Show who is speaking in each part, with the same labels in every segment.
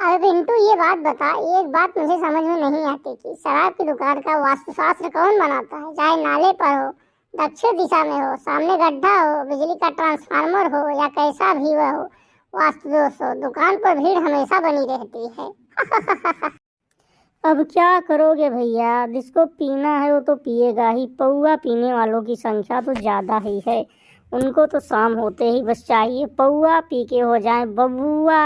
Speaker 1: अरे पिंटू, ये बात बता, एक बात मुझे समझ में नहीं आती कि शराब की दुकान का वास्तुशास्त्र कौन बनाता है? चाहे नाले पर हो, दक्षिण दिशा में हो, सामने गड्ढा हो, बिजली का ट्रांसफार्मर हो या कैसा भी वह हो, वास्तु दोष हो, दुकान पर भीड़ हमेशा बनी रहती है।
Speaker 2: अब क्या करोगे भैया, जिसको पीना है वो तो पिएगा ही। पौआ पीने वालों की संख्या तो ज़्यादा ही है। उनको तो शाम होते ही बस चाहिए पौआ पी के हो जाए बबुआ।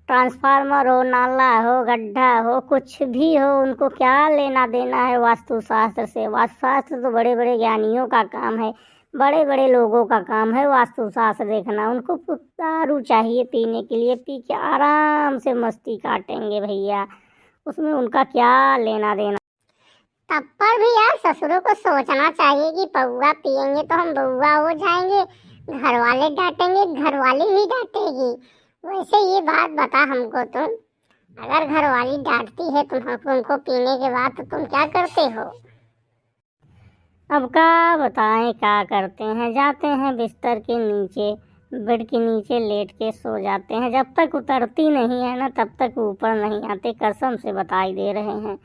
Speaker 2: ट्रांसफार्मर हो, नाला हो, गड्ढा हो, कुछ भी हो, उनको क्या लेना देना है वास्तुशास्त्र से? वास्तुशास्त्र तो बड़े बड़े ज्ञानियों का काम है, बड़े बड़े लोगों का काम है वास्तुशास्त्र देखना। उनको दारू चाहिए पीने के लिए, पी के आराम से मस्ती काटेंगे भैया, उसमें उनका क्या लेना देना।
Speaker 1: तब पर भी यार ससुरों को सोचना चाहिए कि पौआ पियेंगे तो हम बउआ हो जाएंगे, घर वाले डांटेंगे, घर वाली भी डांटेगी। वैसे ये बात बता हमको तुम, अगर घर वाली डांटती है तुमको पीने के बाद, तो तुम क्या करते हो?
Speaker 2: अब क्या बताएं क्या करते हैं, जाते हैं बिस्तर के नीचे, बेड के नीचे लेट के सो जाते हैं। जब तक उतरती नहीं है ना तब तक ऊपर नहीं आते, कसम से बताई दे रहे हैं।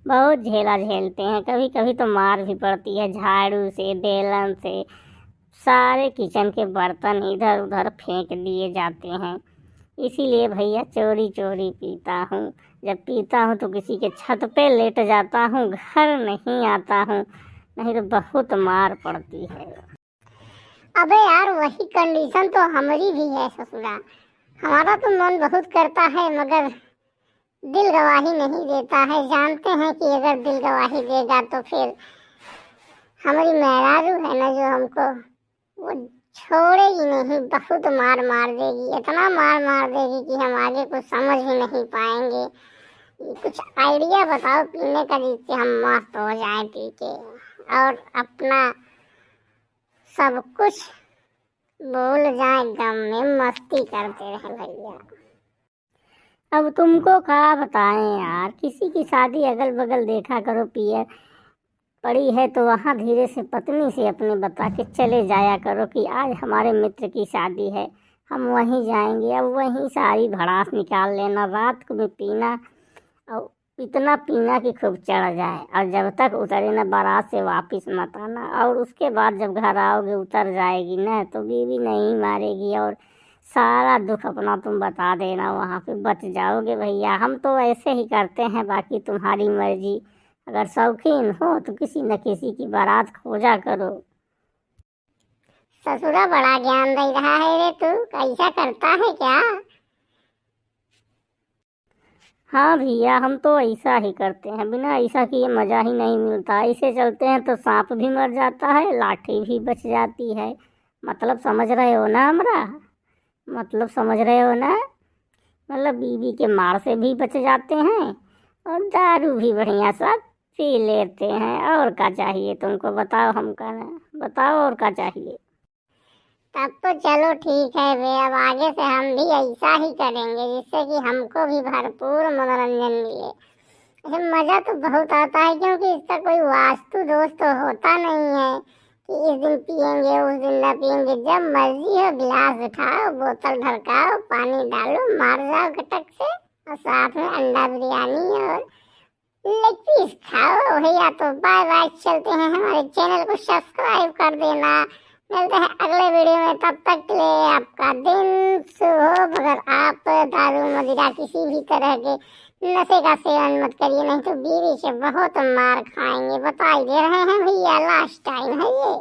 Speaker 2: बहुत झेला झेलते हैं, कभी कभी तो मार भी पड़ती है, झाड़ू से, बेलन से। सारे किचन के बर्तन इधर उधर फेंक दिए जाते हैं। इसीलिए भैया चोरी चोरी पीता हूँ। जब पीता हूँ तो किसी के छत पे लेट जाता हूँ, घर नहीं आता हूँ, नहीं तो बहुत मार पड़ती है।
Speaker 1: अबे यार, वही कंडीशन तो हमारी भी है ससुरा। हमारा तो मन बहुत करता है मगर दिल गवाही नहीं देता है। जानते हैं कि अगर दिल गवाही देगा तो फिर हमारी मेहरारू है ना जो हमको, वो छोड़ेगी नहीं, बहुत मार मार देगी, इतना मार मार देगी कि हम आगे कुछ समझ ही नहीं पाएंगे। कुछ आइडिया बताओ पीने का जिससे हम मस्त हो जाएं पी के, और अपना सब कुछ भूल जाए, गम में मस्ती करते रहे भैया।
Speaker 2: अब तुमको क्या बताएं यार, किसी की शादी अगल बगल देखा करो पिए पड़ी है तो वहाँ धीरे से पत्नी से अपने बता के चले जाया करो कि आज हमारे मित्र की शादी है, हम वहीं जाएंगे। अब वहीं सारी भड़ास निकाल लेना, रात को भी पीना, और इतना पीना कि खूब चढ़ जाए, और जब तक उतरे ना बारात से वापस मत आना। और उसके बाद जब घर आओगे उतर जाएगी ना तो बीवी नहीं मारेगी, और सारा दुख अपना तुम बता देना, वहाँ पे बच जाओगे भैया। हम तो ऐसे ही करते हैं, बाकी तुम्हारी मर्जी। अगर शौकीन हो तो किसी न किसी की बारात खोजा करो।
Speaker 1: ससुरा बड़ा ज्ञान दे रहा है रे, तू कैसा करता है क्या?
Speaker 2: हाँ भैया, हम तो ऐसा ही करते हैं, बिना ऐसा किए मज़ा ही नहीं मिलता। ऐसे चलते हैं तो सांप भी मर जाता है, लाठी भी बच जाती है। मतलब समझ रहे हो ना हमारा? मतलब समझ रहे हो ना? मतलब बीवी के मार से भी बच जाते हैं, और दारू भी बढ़िया सब पी लेते हैं। और क्या चाहिए तुमको? बताओ, हम कहना बताओ और क्या चाहिए?
Speaker 1: तब तो चलो ठीक है वे, अब आगे से हम भी ऐसा ही करेंगे जिससे कि हमको भी भरपूर मनोरंजन मिले। ऐसे मज़ा तो बहुत आता है, क्योंकि इसका कोई वास्तु दोष तो होता नहीं है कि इस दिन पियेंगे उस दिन न पियेंगे। जब मर्जी हो गिलास उठाओ, बोतल ढड़काओ, पानी डालो, मार जाओ गटक से, और साथ में अंडा बिरयानी और लेग पीस खाओ भैया। तो बाय बाय, चलते हैं। हमारे चैनल को सब्सक्राइब कर देना। मिलते हैं अगले वीडियो में, तब तक के लिए आपका दिन शुभ हो। मगर आप दारू मदिरा किसी भी तरह के नशे का सेवन मत करिए, नहीं तो बीवी से बहुत मार खाएंगे। बता ही दे रहे हैं भैया, लास्ट टाइम है ये।